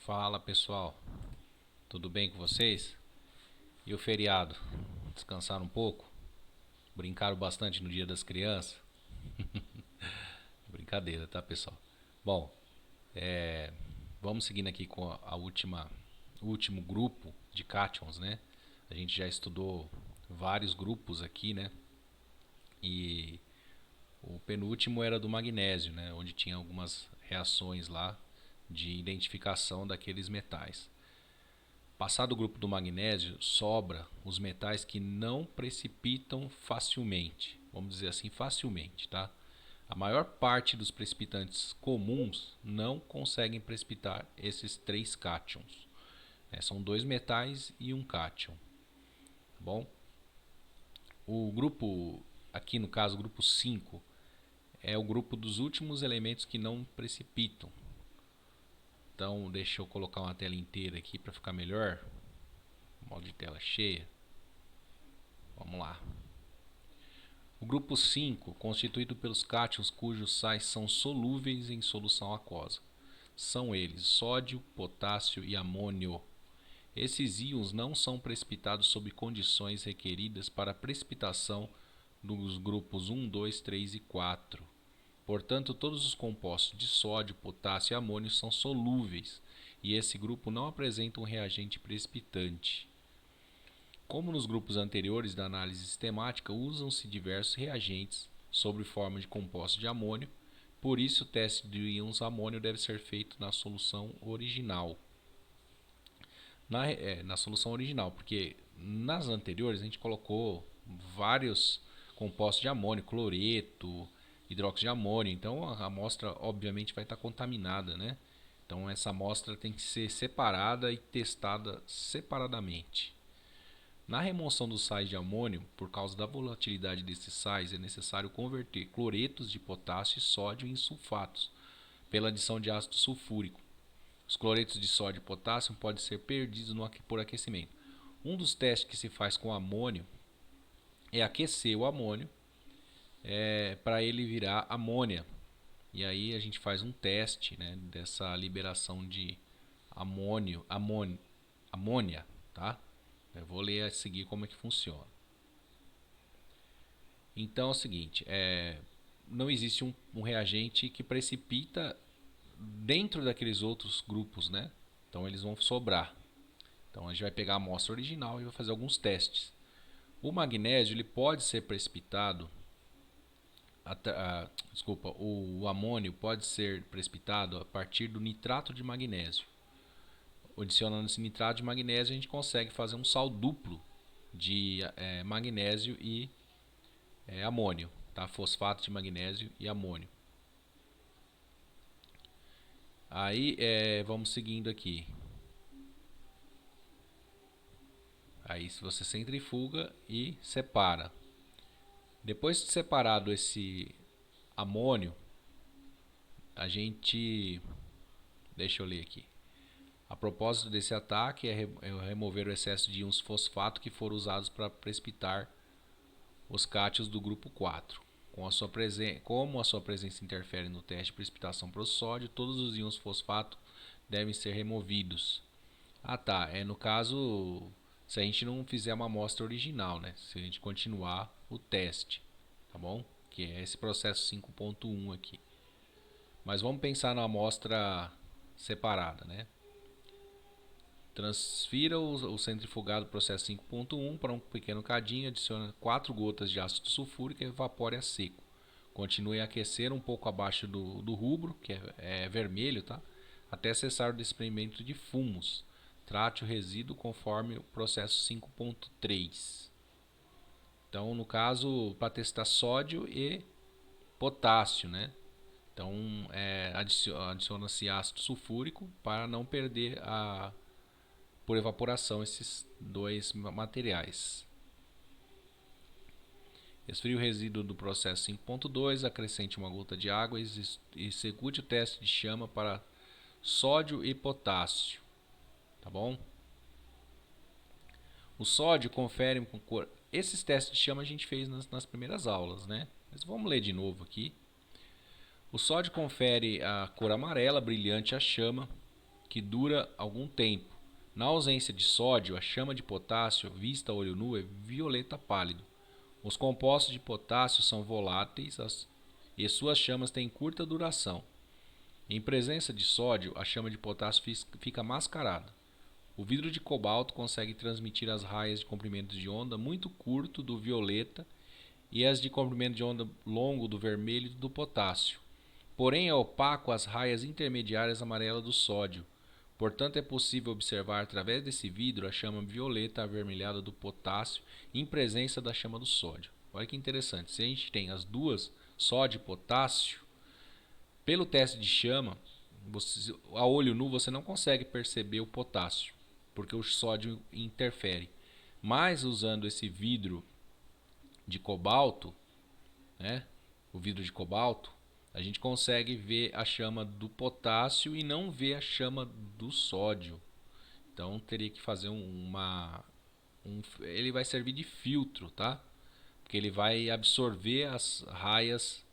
Fala pessoal, tudo bem com vocês? E o feriado? Descansaram um pouco? Brincaram bastante no Dia das Crianças? Brincadeira, tá pessoal? Bom, vamos seguindo aqui com o último grupo de cátions, né? A gente já estudou vários grupos aqui, né? E o penúltimo era do magnésio, né? Onde tinha algumas reações lá de identificação daqueles metais. Passado o grupo do magnésio, sobra os metais que não precipitam facilmente. Vamos dizer assim, facilmente, tá? A maior parte dos precipitantes comuns não conseguem precipitar esses três cátions. São dois metais e um cátion. Tá bom? O grupo, aqui no caso, o grupo 5, é o grupo dos últimos elementos que não precipitam. Então, deixa eu colocar uma tela inteira aqui para ficar melhor. Modo de tela cheia. Vamos lá. O grupo 5, constituído pelos cátions cujos sais são solúveis em solução aquosa. São eles sódio, potássio e amônio. Esses íons não são precipitados sob condições requeridas para a precipitação dos grupos 1, 2, 3 e 4. Portanto, todos os compostos de sódio, potássio e amônio são solúveis, e esse grupo não apresenta um reagente precipitante. Como nos grupos anteriores da análise sistemática, usam-se diversos reagentes sob forma de compostos de amônio, por isso o teste de íons amônio deve ser feito na solução original. Na solução original, porque nas anteriores a gente colocou vários compostos de amônio, cloreto, hidróxido de amônio, então a amostra obviamente vai estar contaminada, né? Então essa amostra tem que ser separada e testada separadamente. Na remoção dos sais de amônio, por causa da volatilidade desses sais, é necessário converter cloretos de potássio e sódio em sulfatos, pela adição de ácido sulfúrico. Os cloretos de sódio e potássio podem ser perdidos por aquecimento. Um dos testes que se faz com amônio é aquecer o amônio para ele virar amônia. E aí a gente faz um teste, né, dessa liberação de amônia, tá? Eu vou ler a seguir como é que funciona. Então é o seguinte, não existe um reagente que precipita dentro daqueles outros grupos, né? Então eles vão sobrar. Então a gente vai pegar a amostra original e vai fazer alguns testes. O magnésio ele pode ser precipitado, o amônio pode ser precipitado a partir do nitrato de magnésio. Adicionando esse nitrato de magnésio a gente consegue fazer um sal duplo de magnésio e amônio, tá? Fosfato de magnésio e amônio. Aí vamos seguindo aqui. Aí você centrifuga e separa. Depois de separado esse amônio, a gente... Deixa eu ler aqui. A propósito desse ataque é remover o excesso de íons fosfato que foram usados para precipitar os cátions do grupo 4. Como a sua presença interfere no teste de precipitação para o sódio, todos os íons fosfato devem ser removidos. Ah tá, no caso, se a gente não fizer uma amostra original, né? Se a gente continuar o teste, tá bom? Que é esse processo 5.1 aqui. Mas vamos pensar na amostra separada, né? Transfira o centrifugado do processo 5.1 para um pequeno cadinho, adicione 4 gotas de ácido sulfúrico e evapore a seco. Continue a aquecer um pouco abaixo do rubro, que é vermelho, tá? Até cessar o desprendimento de fumos. Trate o resíduo conforme o processo 5.3. Então, no caso, para testar sódio e potássio, né? Então, adiciona-se ácido sulfúrico para não perder por evaporação esses dois materiais. Esfrie o resíduo do processo 5.2, acrescente uma gota de água e execute o teste de chama para sódio e potássio. Tá bom? O sódio confere com cor. Esses testes de chama a gente fez nas primeiras aulas, né? Mas vamos ler de novo aqui. O sódio confere a cor amarela brilhante à chama que dura algum tempo. Na ausência de sódio, a chama de potássio, vista a olho nu, é violeta pálido. Os compostos de potássio são voláteis e suas chamas têm curta duração. Em presença de sódio, a chama de potássio fica mascarada. O vidro de cobalto consegue transmitir as raias de comprimento de onda muito curto do violeta e as de comprimento de onda longo do vermelho e do potássio. Porém, é opaco às raias intermediárias amarelas do sódio. Portanto, é possível observar através desse vidro a chama violeta avermelhada do potássio em presença da chama do sódio. Olha que interessante. Se a gente tem as duas, sódio e potássio, pelo teste de chama, a olho nu você não consegue perceber o potássio, porque o sódio interfere. Mas usando esse vidro de cobalto, né, o vidro de cobalto, a gente consegue ver a chama do potássio e não ver a chama do sódio. Então teria que fazer ele vai servir de filtro, tá? Porque ele vai absorver as raias,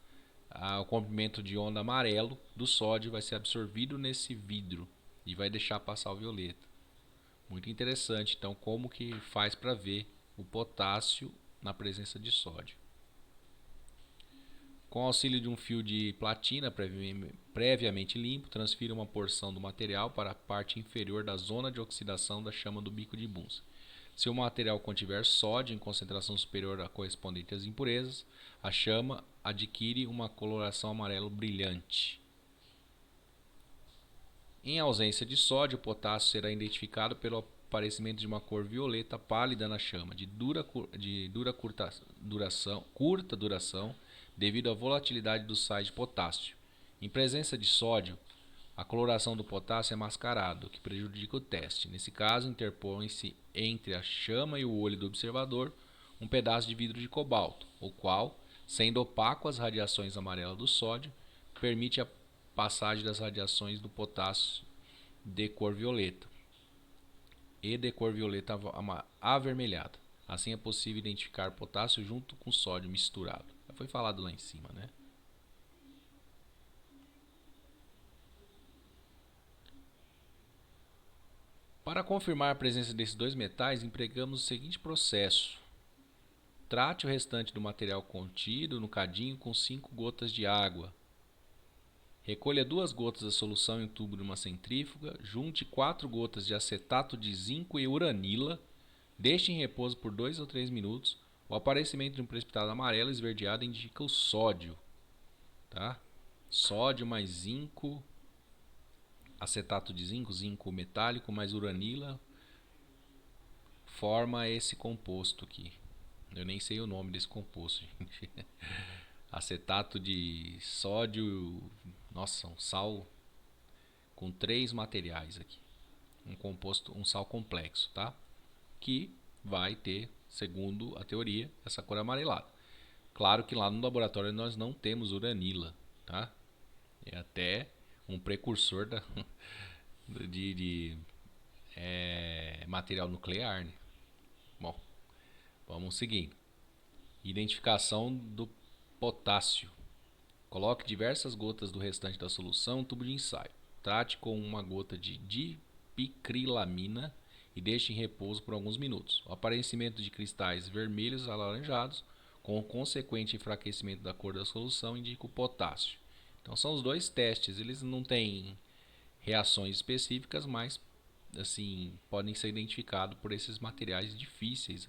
o comprimento de onda amarelo do sódio vai ser absorvido nesse vidro e vai deixar passar o violeta. Muito interessante. Então, como que faz para ver o potássio na presença de sódio? Com auxílio de um fio de platina previamente limpo, transfira uma porção do material para a parte inferior da zona de oxidação da chama do bico de Bunsen. Se o material contiver sódio em concentração superior à correspondente às impurezas, a chama adquire uma coloração amarelo brilhante. Em ausência de sódio, o potássio será identificado pelo aparecimento de uma cor violeta pálida na chama, curta duração, devido à volatilidade dos sais de potássio. Em presença de sódio, a coloração do potássio é mascarado, o que prejudica o teste. Nesse caso, interpõe-se entre a chama e o olho do observador um pedaço de vidro de cobalto, o qual, sendo opaco às radiações amarelas do sódio, permite a passagem das radiações do potássio de cor violeta avermelhada. Assim é possível identificar potássio junto com sódio misturado. Já foi falado lá em cima, né? Para confirmar a presença desses dois metais, empregamos o seguinte processo. Trate o restante do material contido no cadinho com 5 gotas de água. Recolha 2 gotas da solução em um tubo de uma centrífuga, junte 4 gotas de acetato de zinco e uranila, deixe em repouso por 2 ou 3 minutos. O aparecimento de um precipitado amarelo esverdeado indica o sódio. Tá? Sódio mais zinco, acetato de zinco, zinco metálico mais uranila, forma esse composto aqui. Eu nem sei o nome desse composto, gente. Acetato de sódio, nossa, um sal com 3 materiais aqui. Um sal complexo, tá? Que vai ter, segundo a teoria, essa cor amarelada. Claro que lá no laboratório nós não temos uranila, tá? É até um precursor de material nuclear, né? Bom, vamos seguindo. Identificação do potássio. Coloque diversas gotas do restante da solução em um tubo de ensaio. Trate com uma gota de dipicrilamina e deixe em repouso por alguns minutos. O aparecimento de cristais vermelhos alaranjados, com o consequente enfraquecimento da cor da solução, indica o potássio. Então são os dois testes. Eles não têm reações específicas, mas assim podem ser identificados por esses materiais difíceis.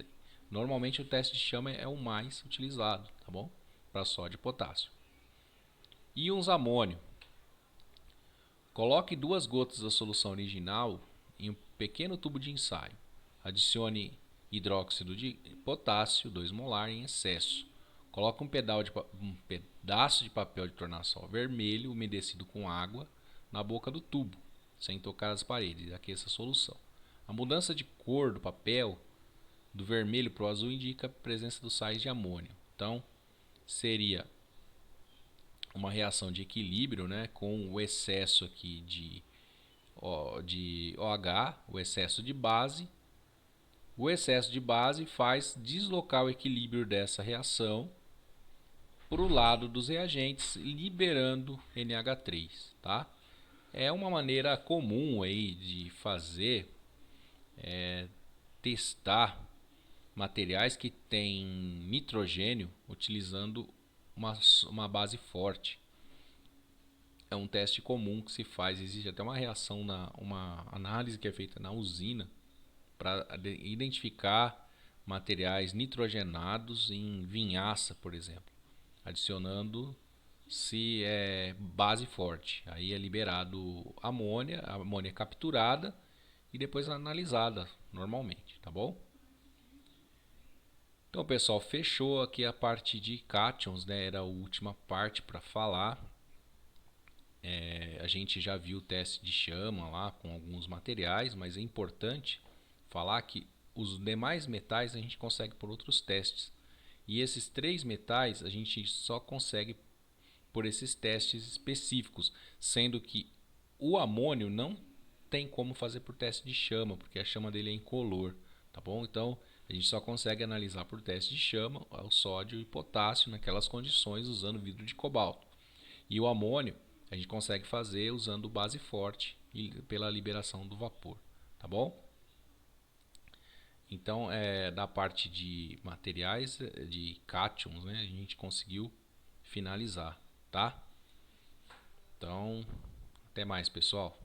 Normalmente o teste de chama é o mais utilizado, tá bom? Para sódio e potássio. Íons amônio. Coloque 2 gotas da solução original em um pequeno tubo de ensaio. Adicione hidróxido de potássio, 2 molar, em excesso. Coloque um pedaço de papel de tornassol vermelho umedecido com água na boca do tubo, sem tocar as paredes, e aqueça a solução. A mudança de cor do papel do vermelho para o azul indica a presença dos sais de amônio. Então, seria uma reação de equilíbrio, né, com o excesso aqui de OH, o excesso de base. O excesso de base faz deslocar o equilíbrio dessa reação para o lado dos reagentes, liberando NH3, tá? É uma maneira comum aí de fazer, testar materiais que têm nitrogênio utilizando uma base forte. É um teste comum que se faz, existe até uma reação, uma análise que é feita na usina para identificar materiais nitrogenados em vinhaça, por exemplo, adicionando se é base forte. Aí é liberado amônia, a amônia é capturada e depois analisada normalmente, tá bom? Então, pessoal, fechou aqui a parte de cátions, né? Era a última parte para falar. A gente já viu o teste de chama lá com alguns materiais, mas é importante falar que os demais metais a gente consegue por outros testes. E esses três metais a gente só consegue por esses testes específicos, sendo que o amônio não tem como fazer por teste de chama, porque a chama dele é incolor, tá bom? Então a gente só consegue analisar por teste de chama o sódio e potássio naquelas condições usando vidro de cobalto. E o amônio a gente consegue fazer usando base forte e pela liberação do vapor, tá bom? Então, da parte de materiais, de cátions, né, a gente conseguiu finalizar, tá? Então, até mais, pessoal.